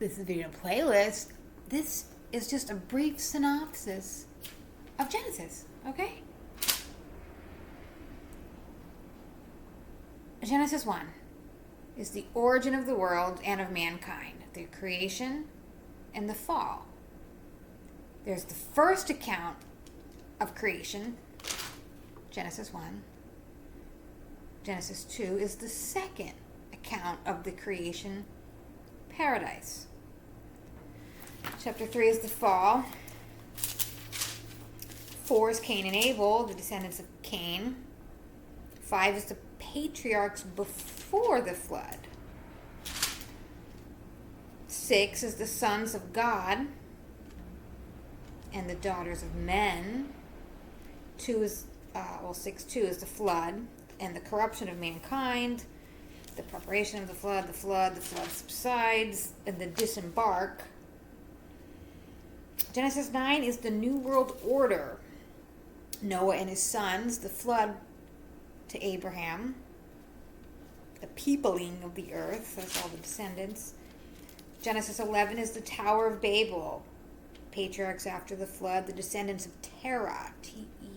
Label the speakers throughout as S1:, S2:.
S1: This video playlist. This is just a brief synopsis of Genesis, okay? Genesis 1 is the origin of the world and of mankind, the creation and the fall. There's the first account of creation, Genesis 1. Genesis 2 is the second account of the creation, paradise. Chapter 3 is the fall. 4 is Cain and Abel, the descendants of Cain. 5 is the patriarchs before the flood. 6 is the sons of God and the daughters of men. 2 is 6:2 is the flood and the corruption of mankind. The preparation of the flood subsides, and the disembark. Genesis 9 is the New World Order. Noah and his sons, the flood to Abraham, the peopling of the earth, that's all the descendants. Genesis 11 is the Tower of Babel, patriarchs after the flood, the descendants of Terah, T-E-R-A-H.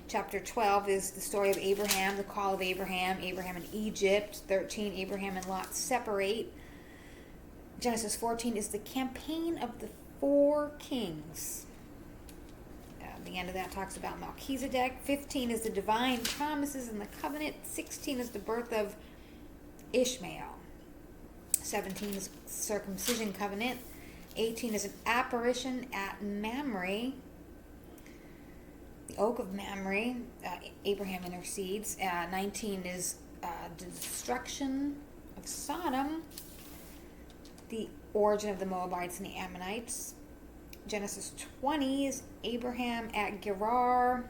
S1: Chapter 12 is the story of Abraham, the call of Abraham, Abraham in Egypt. 13, Abraham and Lot separate. Genesis 14 is the campaign of the 4 kings. The end of that talks about Melchizedek. 15 is the divine promises and the covenant. 16 is the birth of Ishmael. 17 is circumcision covenant. 18 is an apparition at Mamre, the oak of Mamre. Abraham intercedes. 19 is the destruction of Sodom, the origin of the Moabites and the Ammonites. Genesis 20 is Abraham at Gerar.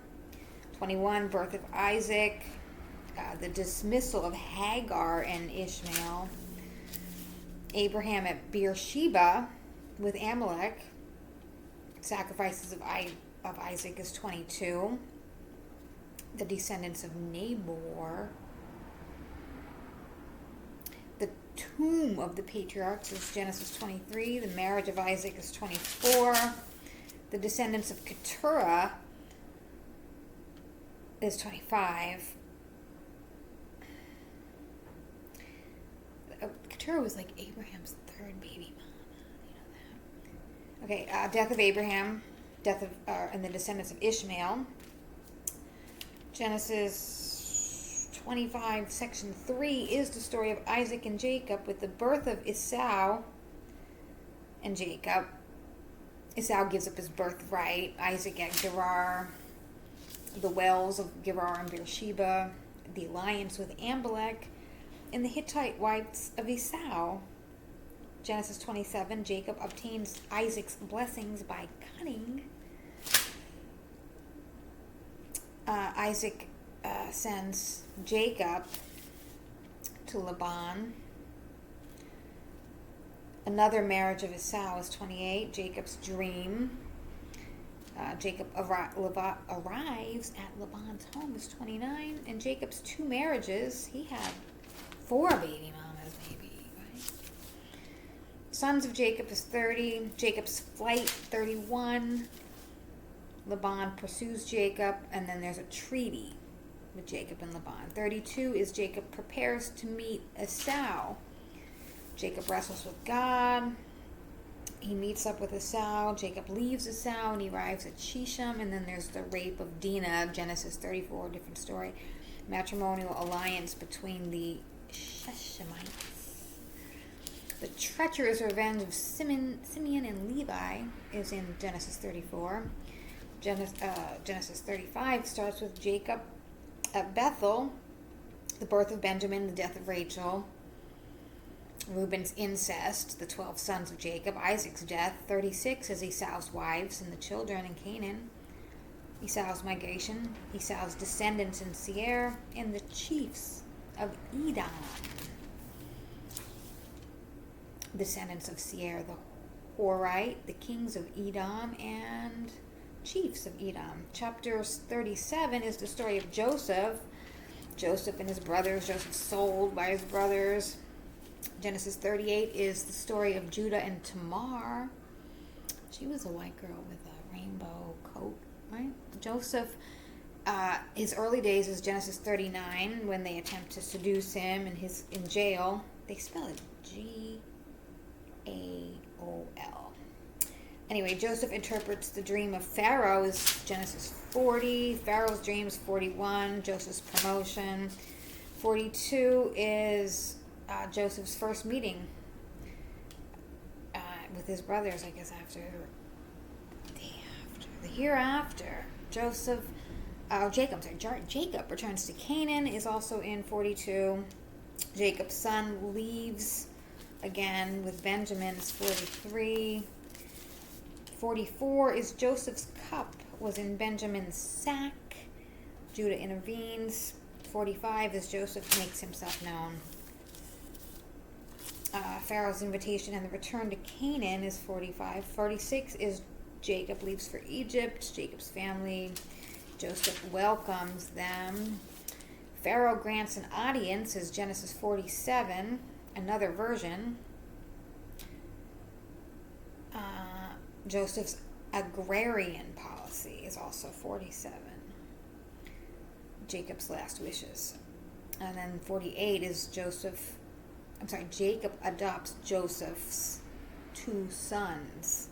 S1: 21, birth of Isaac, the dismissal of Hagar and Ishmael. Abraham at Beersheba with Amalek. Sacrifices of Isaac is 22. The descendants of Nabor. The tomb of the patriarchs is Genesis 23. The marriage of Isaac is 24. The descendants of Keturah is 25. Keturah was like Abraham's third baby mama. You know that? Okay, death of Abraham, and the descendants of Ishmael. Genesis 25, section 3 is the story of Isaac and Jacob with the birth of Esau and Jacob. Esau gives up his birthright. Isaac at Gerar, the wells of Gerar and Beersheba, the alliance with Amalek, and the Hittite wives of Esau. Genesis 27, Jacob obtains Isaac's blessings by cunning. Isaac sends Jacob to Laban. Another marriage of Esau is 28, Jacob's dream. Jacob arrives at Laban's home is 29, and Jacob's 2 marriages, he had 4 baby mamas maybe, right? Sons of Jacob is 30, Jacob's flight 31, Laban pursues Jacob, and then there's a treaty with Jacob and Laban. 32 is Jacob prepares to meet Esau. Jacob wrestles with God. He meets up with Esau. Jacob leaves Esau and he arrives at Shechem. And then there's the rape of Dinah, Genesis 34, different story. Matrimonial alliance between the Shechemites. The treacherous revenge of Simeon and Levi is in Genesis 34. Genesis 35 starts with Jacob at Bethel, the birth of Benjamin, the death of Rachel, Reuben's incest, the 12 sons of Jacob, Isaac's death. 36 is Esau's wives and the children in Canaan, Esau's migration, Esau's descendants in Seir, and the chiefs of Edom. Descendants of Seir, the Horite, the kings of Edom, and chiefs of Edom. Chapter 37 is the story of Joseph Joseph and his brothers. Joseph sold by his brothers. Genesis 38 is the story of Judah and Tamar. She was a white girl with a rainbow coat, right? Joseph, his early days is Genesis 39, when they attempt to seduce him and he's in jail. They spell it Gaol. Anyway, Joseph interprets the dream of Pharaoh is Genesis 40. Pharaoh's dream is 41. Joseph's promotion. 42 is Joseph's first meeting with his brothers, I guess, the year after. Jacob returns to Canaan is also in 42. Jacob's son leaves again with Benjamin is 43. 44 is Joseph's cup was in Benjamin's sack. Judah intervenes. 45 is Joseph makes himself known. Pharaoh's invitation and the return to Canaan is 45. 46 is Jacob leaves for Egypt. Jacob's family. Joseph welcomes them. Pharaoh grants an audience is Genesis 47, another version. Joseph's agrarian policy is also 47. Jacob's last wishes. And then 48 is Jacob adopts Joseph's two sons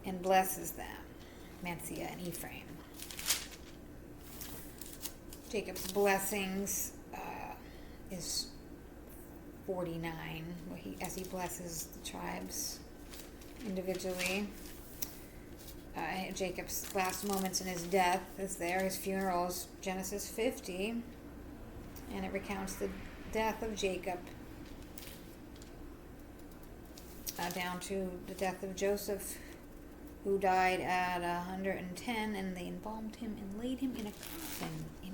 S1: and blesses them, Manasseh and Ephraim. Jacob's blessings is 49, as he blesses the tribes individually. Jacob's last moments in his death is there. His funeral is Genesis 50, and it recounts the death of Jacob down to the death of Joseph, who died at 110, and they embalmed him and laid him in a coffin in